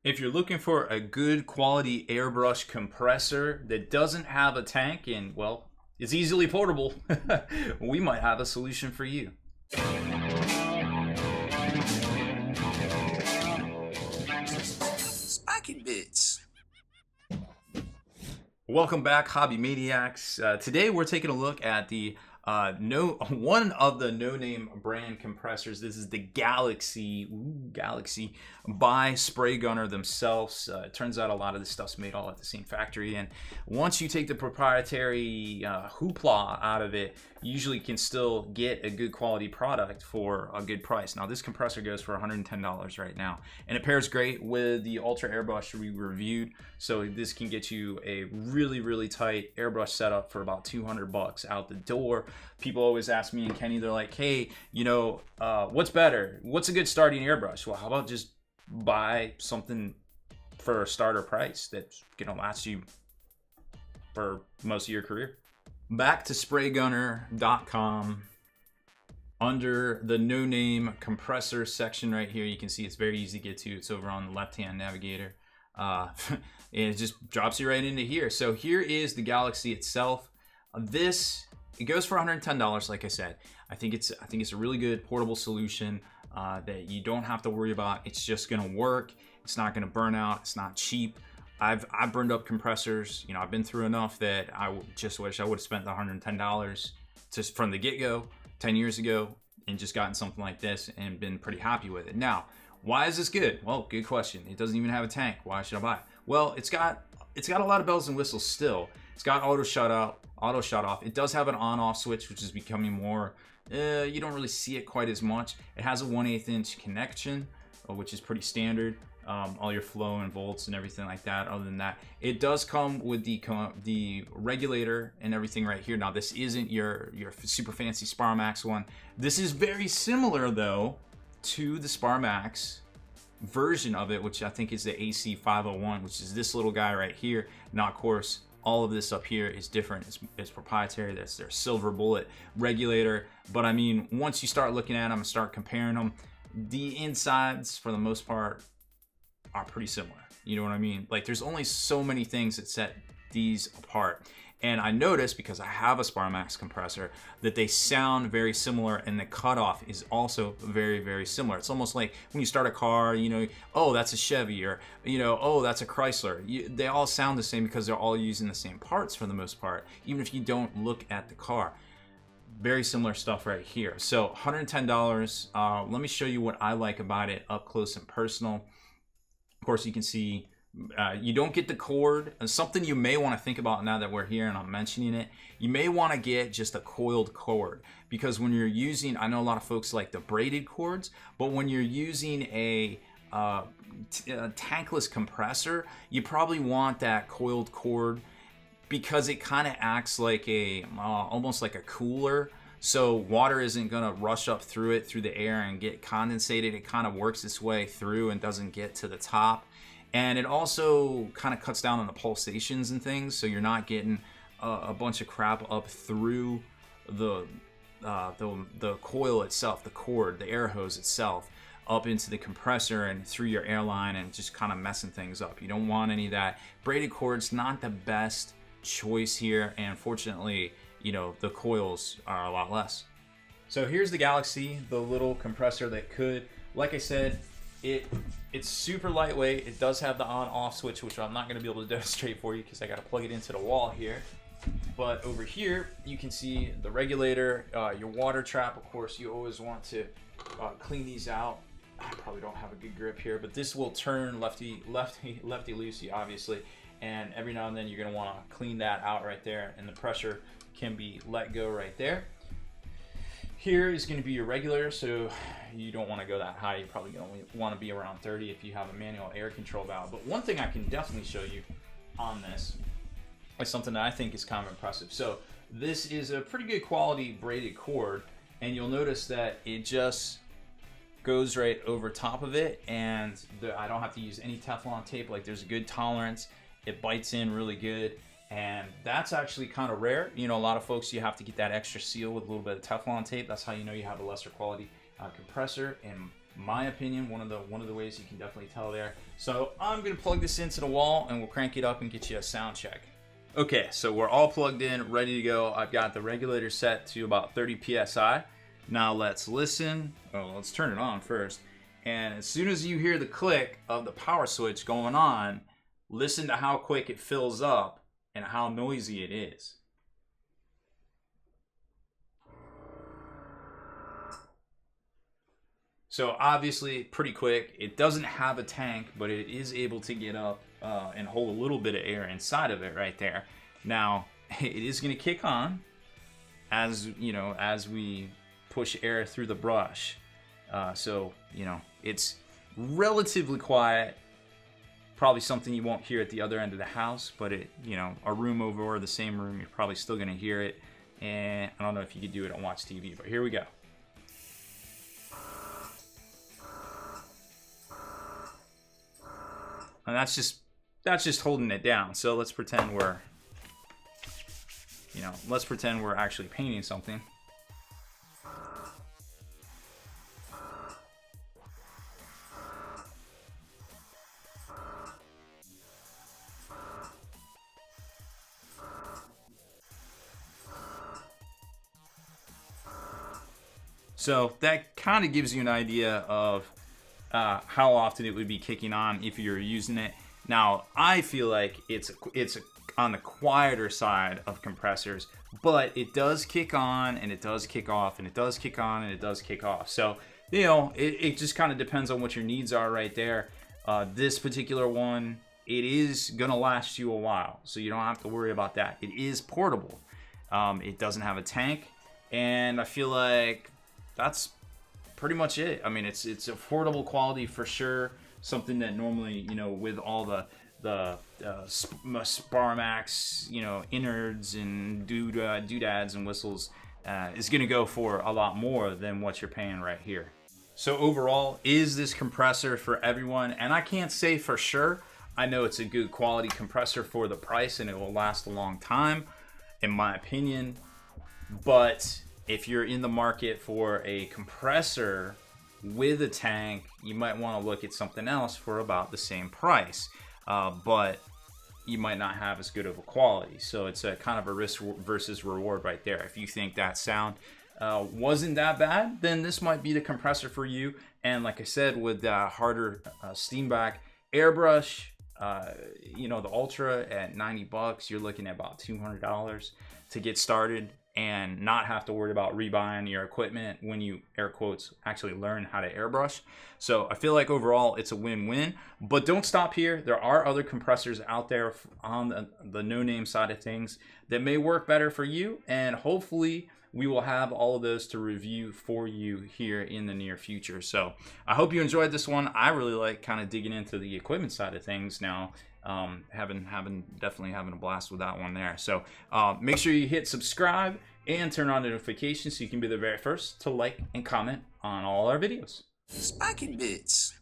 If you're looking for a good quality airbrush compressor that doesn't have a tank and, well, is easily portable, we might have a solution for you. Spiking bits. Welcome back, Hobby Maniacs. Today we're taking a look at the one of the no-name brand compressors. This is the Galaxy by Spray Gunner themselves. It turns out a lot of this stuff's made all at the same factory, and once you take the proprietary hoopla out of it, you usually can still get a good quality product for a good price. Now this compressor goes for $110 right now, and it pairs great with the Ultra Airbrush we reviewed. So this can get you a really tight airbrush setup for about 200 bucks out the door. People always ask me and Kenny, they're like, hey, what's better? What's a good starting airbrush? Well, how about just buy something for a starter price that's gonna last you for most of your career? Back to spraygunner.com. Under the no name compressor section right here, you can see it's very easy to get to. It's over on the left hand navigator. And it just drops you right into here. So here is the Galaxy itself. It goes for $110, like I said. I think it's a really good portable solution that you don't have to worry about. It's just gonna work. It's not gonna burn out. It's not cheap. I've burned up compressors. I've been through enough that I just wish I would have spent the $110 just from the get-go 10 years ago and just gotten something like this and been pretty happy with it. Now, why is this good? Well, good question. It doesn't even have a tank. Why should I buy it? Well, it's got a lot of bells and whistles still. It's got auto shut off. It does have an on-off switch, which is becoming more, you don't really see it quite as much. It has a 1/8 inch connection, which is pretty standard. All your flow and volts and everything like that. Other than that, it does come with the regulator and everything right here. Now, this isn't your super fancy Sparmax one. This is very similar though to the Sparmax version of it, which I think is the AC501, which is this little guy right here. Now, of course, all of this up here is different. It's proprietary. That's their silver bullet regulator. But I mean, once you start looking at them and start comparing them, the insides, for the most part, are pretty similar. You know what I mean? Like, there's only so many things that set these apart. And I noticed, because I have a Sparmax compressor, that they sound very similar, and the cutoff is also very similar. It's almost like when you start a car, oh, that's a Chevy, or oh, that's a Chrysler. They all sound the same because they're all using the same parts for the most part, even if you don't look at the car. Very similar stuff right here. So $110. Let me show you what I like about it up close and personal. Of course, you can see you don't get the cord. And something you may want to think about now that we're here and I'm mentioning it, you may want to get just a coiled cord, because when you're using, I know a lot of folks like the braided cords, but when you're using a tankless compressor, you probably want that coiled cord, because it kind of acts like almost like a cooler. So water isn't gonna rush up through the air and get condensated. It kind of works its way through and doesn't get to the top. And it also kind of cuts down on the pulsations and things, so you're not getting a bunch of crap up through the coil itself, the cord, the air hose itself, up into the compressor and through your airline, and just kind of messing things up. You don't want any of that. Braided cord's not the best choice here, and fortunately, the coils are a lot less. So here's the Galaxy, the little compressor that could. Like I said, it's super lightweight. It does have the on-off switch, which I'm not going to be able to demonstrate for you because I got to plug it into the wall here. But over here, you can see the regulator, your water trap. Of course, you always want to clean these out. I probably don't have a good grip here, but this will turn lefty loosey, obviously. And every now and then, you're going to want to clean that out right there, and the pressure can be let go right there. Here is going to be your regulator, so you don't want to go that high. You're probably going to want to be around 30 if you have a manual air control valve. But one thing I can definitely show you on this is something that I think is kind of impressive. So this is a pretty good quality braided cord, and you'll notice that it just goes right over top of it, and I don't have to use any Teflon tape. Like, there's a good tolerance. It bites in really good. And that's actually kind of rare. A lot of folks, you have to get that extra seal with a little bit of Teflon tape. That's how you know you have a lesser quality compressor. And my opinion, one of the ways you can definitely tell there. So I'm gonna plug this into the wall and we'll crank it up and get you a sound check. Okay, so we're all plugged in, ready to go. I've got the regulator set to about 30 psi. Now let's listen. Oh, let's turn it on first. And as soon as you hear the click of the power switch going on, listen to how quick it fills up and how noisy it is. So obviously pretty quick. It doesn't have a tank, but it is able to get up and hold a little bit of air inside of it right there. Now it is going to kick on as we push air through the brush. So it's relatively quiet. Probably something you won't hear at the other end of the house, but a room over or the same room, you're probably still going to hear it. And I don't know if you could do it on Watch TV, but here we go. And that's just holding it down. So let's pretend we're actually painting something. So that kind of gives you an idea of how often it would be kicking on if you're using it. Now, I feel like it's on the quieter side of compressors, but it does kick on and it does kick off and it does kick on and it does kick off. So, it just kind of depends on what your needs are right there. This particular one, it is going to last you a while, so you don't have to worry about that. It is portable. It doesn't have a tank, and I feel like that's pretty much it. I mean, it's affordable quality for sure. Something that normally, with all the Sparmax, innards and doodads and whistles, is going to go for a lot more than what you're paying right here. So overall, is this compressor for everyone? And I can't say for sure. I know it's a good quality compressor for the price and it will last a long time, in my opinion. But if you're in the market for a compressor with a tank, you might want to look at something else for about the same price, but you might not have as good of a quality. So it's a kind of a risk versus reward right there. If you think that sound wasn't that bad, then this might be the compressor for you. And like I said, with the harder steam back Airbrush, the Ultra at $90, you're looking at about $200 to get started and not have to worry about rebuying your equipment when you, air quotes, actually learn how to airbrush. So I feel like overall it's a win-win, but don't stop here. There are other compressors out there on the no-name side of things that may work better for you, and hopefully we will have all of those to review for you here in the near future. So I hope you enjoyed this one. I really like kind of digging into the equipment side of things now. Definitely having a blast with that one there. So make sure you hit subscribe and turn on notifications so you can be the very first to like and comment on all our videos. Spiking bits.